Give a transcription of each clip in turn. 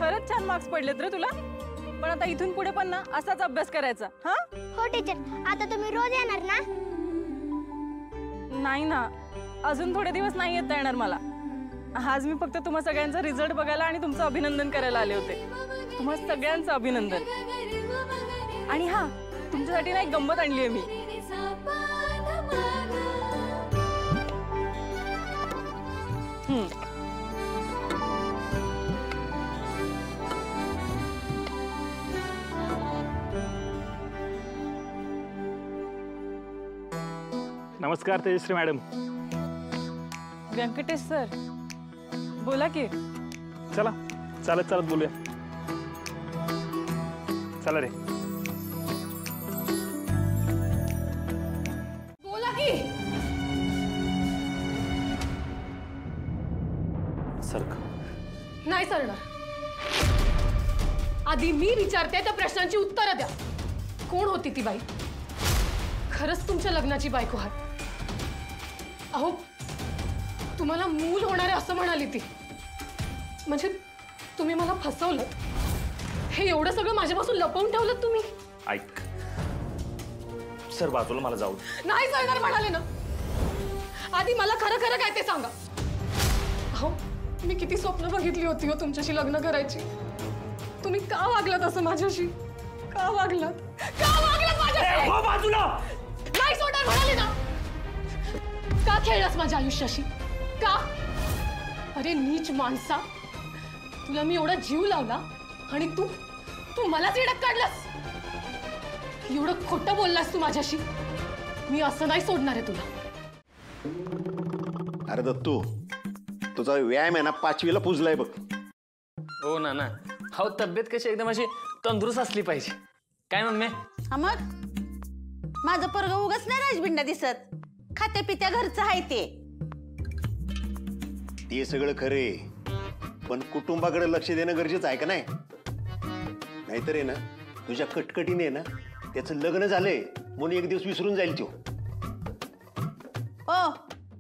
खरंच छान मार्क्स पडलेत रे तुला। पण आता इथून पुढे पण ना असाच अभ्यास करायचा। हा हो टीचर, आता तुम्ही रोज येणार ना? नाही ना, अजून थोडे दिवस नाही येता येणार मला। आज मी फक्त तुम्हा सगळ्यांचा रिझल्ट बघायला आणि तुमचं अभिनंदन करायला आले होते। तुम्हा सगळ्यांचं अभिनंदन। आणि हा, तुमच्यासाठी ना एक गंमत आणली आहे मी। नमस्कार तेजश्री मॅडम। व्यंकटेश सर, बोला की। चला चालत चालत बोलूया। चला रे। बोला की। सरक। नाही सरणार। आधी मी विचारते त्या प्रश्नांची उत्तरं द्या। कोण होती ती बाई? खरंच तुमच्या लग्नाची बायको आहात? अहो, तुम्हाला मूल होणार आहे असं म्हणाली ती। म्हणजे तुम्ही मला फसवलं। हे एवढं सगळं माझ्यापासून लपवून ठेवलं तुम्ही? ऐक सर, बाजूला मला जाऊ। नाही सरणार म्हणाले ना। आधी मला खरं खरं काय ते सांगा। अहो, मी किती स्वप्न बघितली होती हो तुमच्याशी लग्न करायची। तुम्ही का वागलात असं माझ्याशी? का वागलात? का वागलात माझ्याशी? हो बाजूला। नाही सोडणार म्हणाले ना। का खेळलास माझ्या आयुष्याशी? का? अरे नीच माणसा, तुला मी एवढा जीव लावला आणि तू मलाच येड्यात काढलास। एवढं खोटं बोललास तू माझ्याशी। मी असं नाही सोडणार आहे तुला। अरे दत्तू, तुझा व्यायाम आहे ना 5वीला पुजलाय बघ। हो ना ना। हो, तब्येत कशी एकदम अशी तंदुरुस्त असली पाहिजे। काय मम्मी? मग माझं पोरग उगाच नाही राजबिंडा दिसत। खाते पित्या घरचं आहे ते सगळं खरे, पण कुटुंबाकडे लक्ष देणं गरजेचं आहे का नाही? नाहीतर आहे ना, तुझ्या कटकटीने ना त्याचं लग्न झालंय म्हणून एक दिवस विसरून जाईल तो। ओ,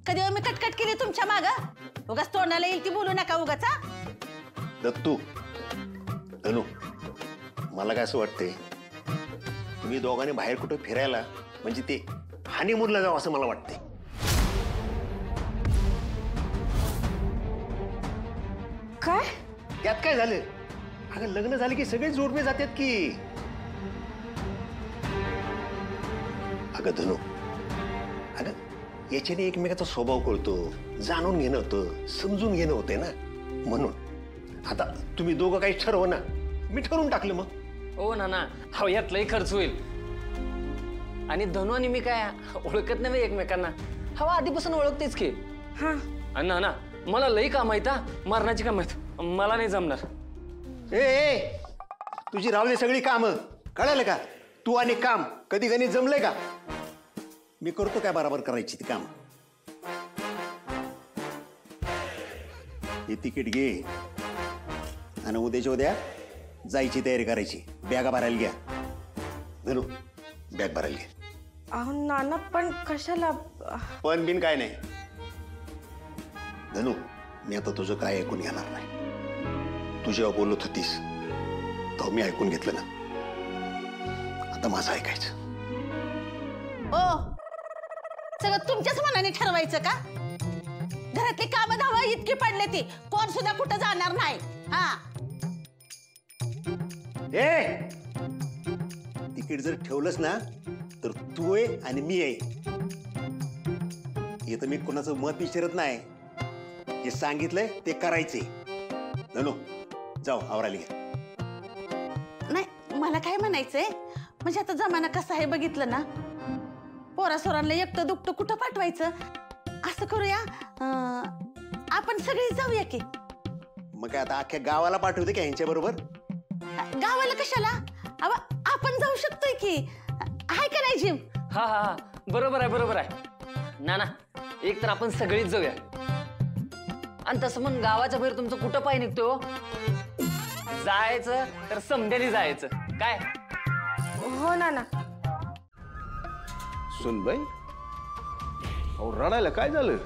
कधी मी कटकट केली तुमच्या माग? उगाच तोंडाला येईल ती बोलू नका उगाच। दत्तू, धनु, मला काय असं वाटतंय, तुम्ही दोघांनी बाहेर कुठं फिरायला म्हणजे ते हनीमूनला जावं असं मला वाटतंय। काय? त्यात काय झालं? अगं लग्न झालं की सगळे जोडवे जातात की। अगं धनु, अगं याच्याने एकमेकाचा स्वभाव कळतो, जाणून घेणं होतं, समजून घेणं होतंय ना। म्हणून आता तुम्ही दोघं काही ठरव ना। मी ठरवून टाकलं मग। हो ना ना। हो, यात लई खर्च होईल। आणि धनु आणि मी काय ओळखत नाही एकमेकांना। हवा आधीपासून ओळखतेच की। हा ना ना, मला लई काम आहेत। मरणाची काम आहेत, मला नाही जमणार। ए, तुझी रावली सगळी कामं कळालं का? तू आणि काम कधी कधी जमलंय का? मी करतो काय बरोबर करायची ती काम। हे तिकीट घे आणि उद्याच्या उद्या जायची तयारी करायची। बॅगा भरायला घ्या। धनु, बॅग भरायला घ्या। अहो नाना, पण कशाला? पण बिन काय नाही धनु, मी आता तुझं काय ऐकून घेणार नाही। तू जेव्हा बोलत होतीस तेव्हा मी ऐकून घेतलं ना। आता माझं ऐकायचं। ओ, सगळं तुमच्याच मनाने ठरवायचं का? घरातली कामं धावं इतकी पडले ती, कोण सुद्धा कुठं जाणार नाही। हा, ए, तिकीट जर ठेवलंस ना तर तू आहे आणि मी आहे। हे तर मी कोणाचं मत विचारत नाही, जे सांगितलंय ते करायचे। धनु, जाऊ आवरायला घ्या। नाही मला काय म्हणायचंय, म्हणजे आता जमाना कसा आहे बघितलं ना। पोरासोरांना एकटं दुखतं कुठं पाठवायचं? असं करूया, आपण सगळी जाऊया की। मग काय आता अख्ख्या गावाला पाठवते का यांच्या बरोबर? गावाला कशाला? आपण जाऊ शकतोय की, आहे का नाही जिम? हा हा हा, बरोबर आहे बरोबर आहे। ना ना, एक तर आपण सगळीच जाऊया। आणि तसं मग गावाच्या बाहेर तुमचं कुठं पाय निघतो? जायचं तर समध्याने जायचं काय? हो नाना। सुनबाई, अहो रडायला काय झालं?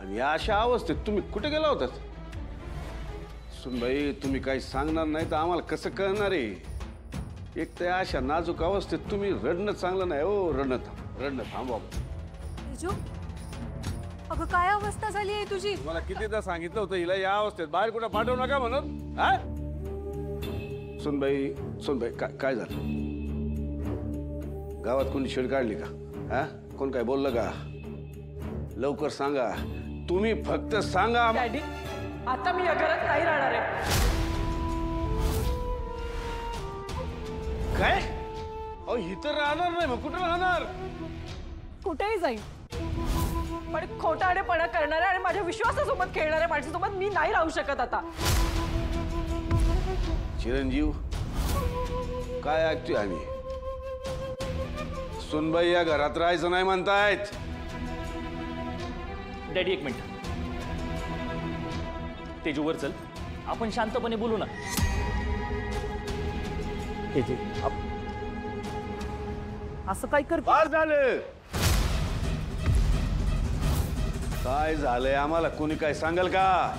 आणि या अशा अवस्थेत तुम्ही कुठे गेला होतात? सुनबाई तुम्ही काही सांगणार नाही तर आम्हाला कसं कळणार आहे? एक तर अशा नाजूक अवस्थेत तुम्ही रडणं चांगलं नाही हो. रडणं थांबवा. तेजू, अगं काय अवस्था झाली आहे तुझी? मला कितीदा सांगितलं होतं हिला या अवस्थेत बाहेर कुठं पाठवू नका म्हणून. हा सुनबाई काय झालं? गावात कोणी छेड काढली का? हा कोण काय बोललं का? लवकर सांगा. तुम्ही फक्त सांगा. डॅडी, आता मी या घरात नाही राहणार आहे. काय? अहो इथं राहणार नाही मग कुठं राहणार? कुठेही जाईन, पण खोटारडेपणा करणाऱ्या आणि माझ्या विश्वासासोबत खेळणाऱ्या माणसासोबत मी नाही राहू शकत आता. चिरंजीव काय ऐकतोय आम्ही? सुनबाई या घरात राहायचं नाही म्हणतायत. डॅडी एक मिनिट. तेजूवर चल, आपण शांतपणे बोलू ना. तेजू असं काय कर? फार झालं. काय झालंय आम्हाला कोणी काय सांगाल का?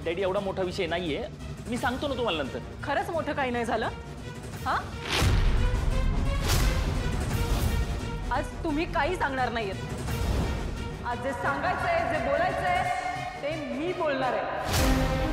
डॅडी एवढा मोठा विषय नाहीये, मी सांगतो ना तुम्हाला नंतर. खरंच मोठं काही नाही झालं. हा, आज तुम्ही काही सांगणार नाहीयेत. आज जे सांगायचंय, जे बोलायचंय ते मी बोलणार आहे.